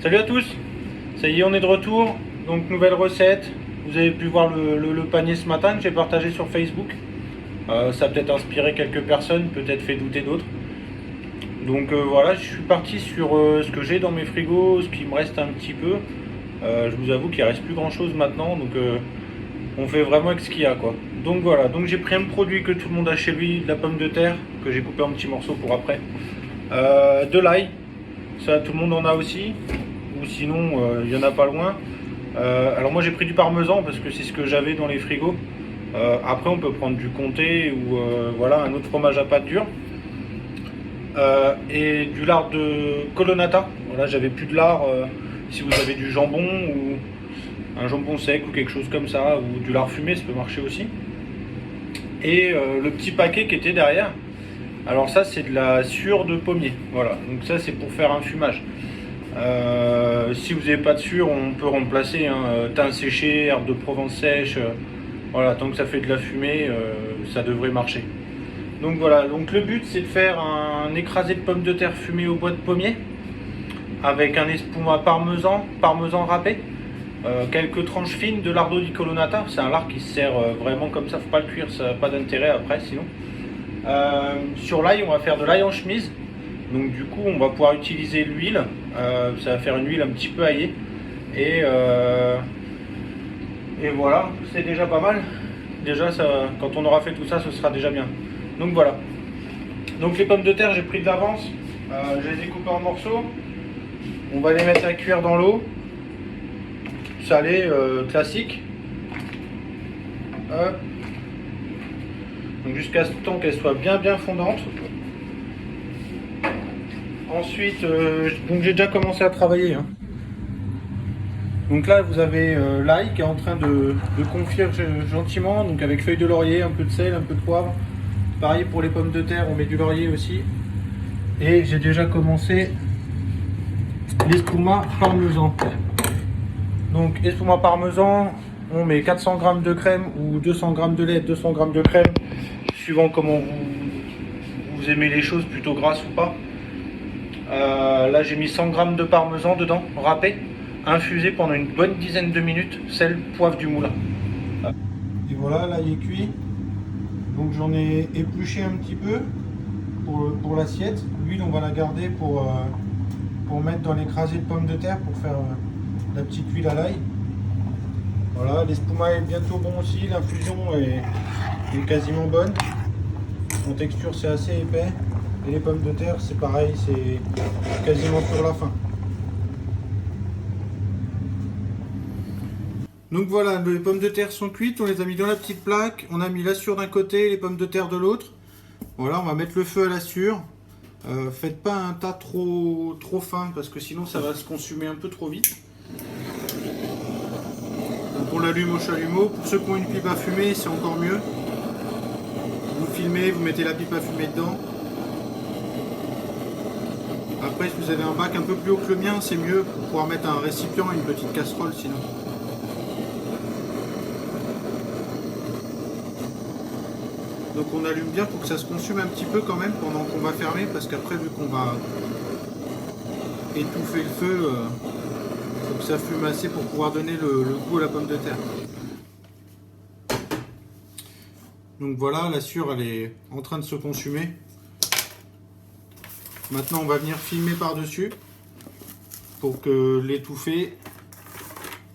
Salut à tous, ça y est, on est de retour. Donc nouvelle recette. Vous avez pu voir le panier ce matin que j'ai partagé sur Facebook. Ça a peut-être inspiré quelques personnes, peut-être fait douter d'autres. Donc voilà, je suis parti sur ce que j'ai dans mes frigos, ce qui me reste un petit peu. Je vous avoue qu'il ne reste plus grand chose maintenant, donc on fait vraiment avec ce qu'il y a quoi. Donc voilà, donc j'ai pris un produit que tout le monde a chez lui, de la pomme de terre, que j'ai coupé en petits morceaux pour après. De l'ail, ça tout le monde en a aussi, ou sinon il y en a pas loin. Alors moi j'ai pris du parmesan parce que c'est ce que j'avais dans les frigos. Après on peut prendre du comté ou voilà un autre fromage à pâte dure. Et du lard de Colonnata. Voilà, j'avais plus de lard. Si vous avez du jambon ou un jambon sec ou quelque chose comme ça, ou du lard fumé, ça peut marcher aussi. Et le petit paquet qui était derrière. Alors ça c'est de la sure de pommier. Voilà, donc ça c'est pour faire un fumage. Si vous n'avez pas de sure, on peut remplacer thym séché, herbe de Provence sèche. Voilà, tant que ça fait de la fumée, ça devrait marcher. Donc voilà, donc le but c'est de faire un écrasé de pommes de terre fumé au bois de pommier avec un espuma parmesan râpé, quelques tranches fines de lardo di Colonnata. C'est un lard qui se sert vraiment comme ça, faut pas le cuire, ça n'a pas d'intérêt après sinon. Sur l'ail, on va faire de l'ail en chemise. Donc du coup, on va pouvoir utiliser l'huile. Ça va faire une huile un petit peu aillée. Et voilà, c'est déjà pas mal. Déjà, ça, quand on aura fait tout ça, ce sera déjà bien. Donc voilà. Donc les pommes de terre, j'ai pris de l'avance. Je les ai coupées en morceaux. On va les mettre à cuire dans l'eau. Salée, classique. Hop. Donc jusqu'à ce temps qu'elle soit bien fondante. Ensuite, donc j'ai déjà commencé à travailler. Donc là, vous avez l'ail qui est en train de confire gentiment, donc avec feuilles de laurier, un peu de sel, un peu de poivre. Pareil pour les pommes de terre, on met du laurier aussi. Et j'ai déjà commencé l'espuma parmesan. Donc espuma parmesan, on met 400 g de crème ou 200 g de lait, 200 g de crème, suivant comment vous aimez les choses, plutôt grasses ou pas. Là j'ai mis 100 g de parmesan dedans, râpé, infusé pendant une bonne dizaine de minutes, sel, poivre du moulin. Et voilà, là il est cuit. Donc j'en ai épluché un petit peu pour l'assiette. L'huile on va la garder pour mettre dans l'écrasé de pommes de terre pour faire la petite huile à l'ail. Voilà, l'espuma est bientôt bon aussi, l'infusion est quasiment bonne. En texture c'est assez épais. Et les pommes de terre c'est pareil, c'est quasiment sur la fin. Donc voilà, les pommes de terre sont cuites, on les a mis dans la petite plaque, on a mis la sure d'un côté, les pommes de terre de l'autre. Voilà, on va mettre le feu à la sure. Faites pas un tas trop fin parce que sinon ça va se consumer un peu trop vite. Donc on l'allume au chalumeau. Pour ceux qui ont une pipe à fumer, c'est encore mieux. Vous filmez, vous mettez la pipe à fumer dedans. Après, si vous avez un bac un peu plus haut que le mien, c'est mieux pour pouvoir mettre un récipient, une petite casserole sinon. Donc on allume bien pour que ça se consume un petit peu quand même pendant qu'on va fermer, parce qu'après vu qu'on va étouffer le feu, il faut que ça fume assez pour pouvoir donner le goût à la pomme de terre. Donc voilà, la sure elle est en train de se consumer. Maintenant on va venir filmer par-dessus pour que l'étouffer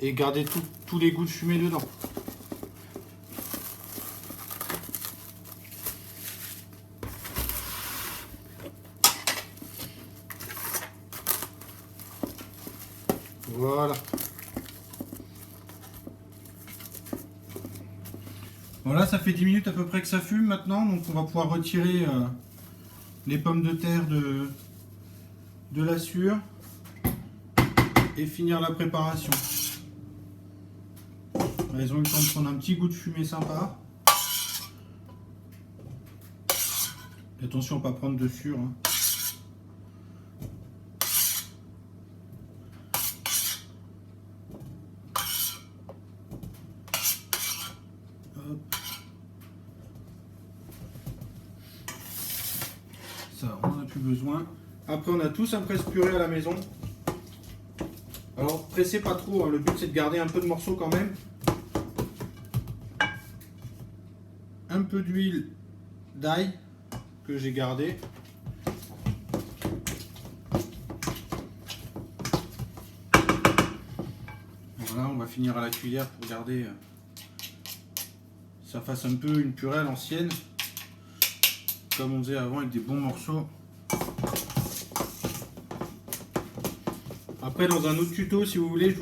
et garder tous les goûts de fumée dedans. Voilà. Voilà, ça fait 10 minutes à peu près que ça fume maintenant, donc on va pouvoir retirer les pommes de terre de la sure et finir la préparation. Elles ont eu le temps de prendre un petit goût de fumée sympa. Et attention à ne pas prendre de sure. Ça, on n'en a plus besoin. Après, on a tous un presse-purée à la maison. Alors pressez pas trop, hein. Le but c'est de garder un peu de morceaux quand même. Un peu d'huile d'ail que j'ai gardé. Voilà, on va finir à la cuillère pour garder ça fasse un peu une purée à l'ancienne, comme on faisait avant avec des bons morceaux. Après, dans un autre tuto, si vous voulez,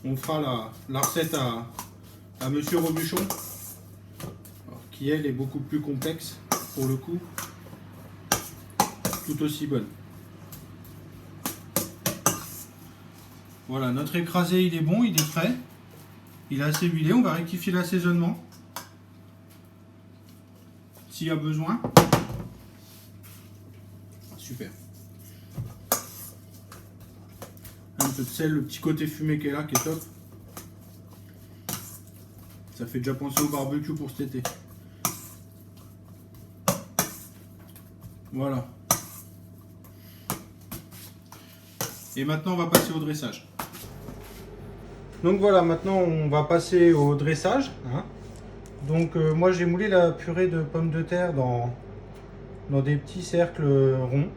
on fera la recette à Monsieur Robuchon, alors, qui elle est beaucoup plus complexe pour le coup, tout aussi bonne. Voilà, notre écrasé il est bon, il est frais, il est assez huilé. On va rectifier l'assaisonnement s'il y a besoin. Super. Un peu de sel, le petit côté fumé qui est là, qui est top. Ça fait déjà penser au barbecue pour cet été. Voilà. Et maintenant on va passer au dressage. Donc voilà, maintenant on va passer au dressage. Hein. Donc moi j'ai moulé la purée de pommes de terre dans des petits cercles ronds.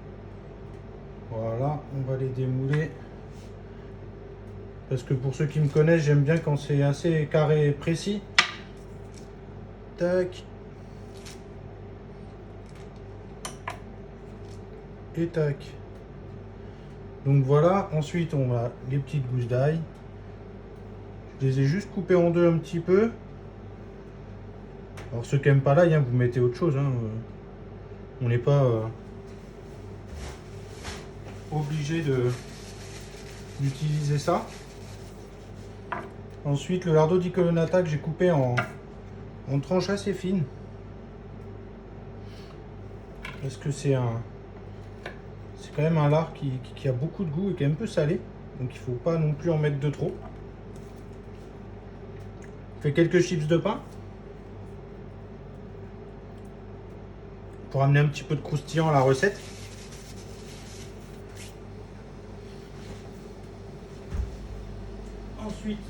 Voilà, on va les démouler. Parce que pour ceux qui me connaissent, j'aime bien quand c'est assez carré et précis. Tac. Et tac. Donc voilà, ensuite on a les petites gousses d'ail. Je les ai juste coupées en deux un petit peu. Alors ceux qui n'aiment pas l'ail, hein, vous mettez autre chose. Hein. On n'est pas obligé d'utiliser ça. Ensuite le lardo di colonnata que j'ai coupé en tranches assez fines. Parce que c'est quand même un lard qui a beaucoup de goût et qui est un peu salé. Donc il ne faut pas non plus en mettre de trop. Je fais quelques chips de pain. Pour amener un petit peu de croustillant à la recette. Ensuite,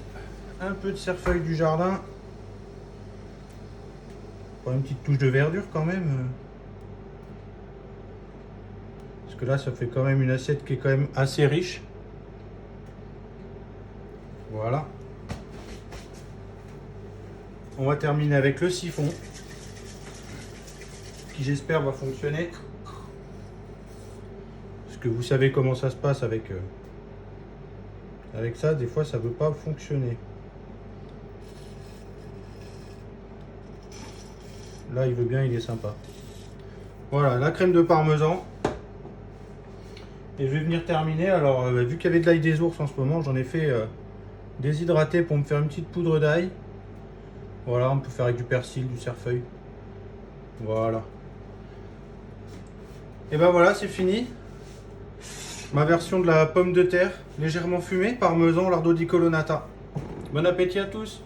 un peu de cerfeuil du jardin. Pour une petite touche de verdure quand même. Parce que là, ça fait quand même une assiette qui est quand même assez riche. Voilà. On va terminer avec le siphon. Qui j'espère va fonctionner. Parce que vous savez comment ça se passe avec ça, des fois ça ne veut pas fonctionner. Là il veut bien, il est sympa. Voilà, la crème de parmesan. Et je vais venir terminer. Alors vu qu'il y avait de l'ail des ours en ce moment, j'en ai fait déshydrater pour me faire une petite poudre d'ail. Voilà, on peut faire avec du persil, du cerfeuil. Voilà. Et ben voilà, c'est fini. Ma version de la pomme de terre, légèrement fumée, parmesan, lardo di colonnata. Bon appétit à tous!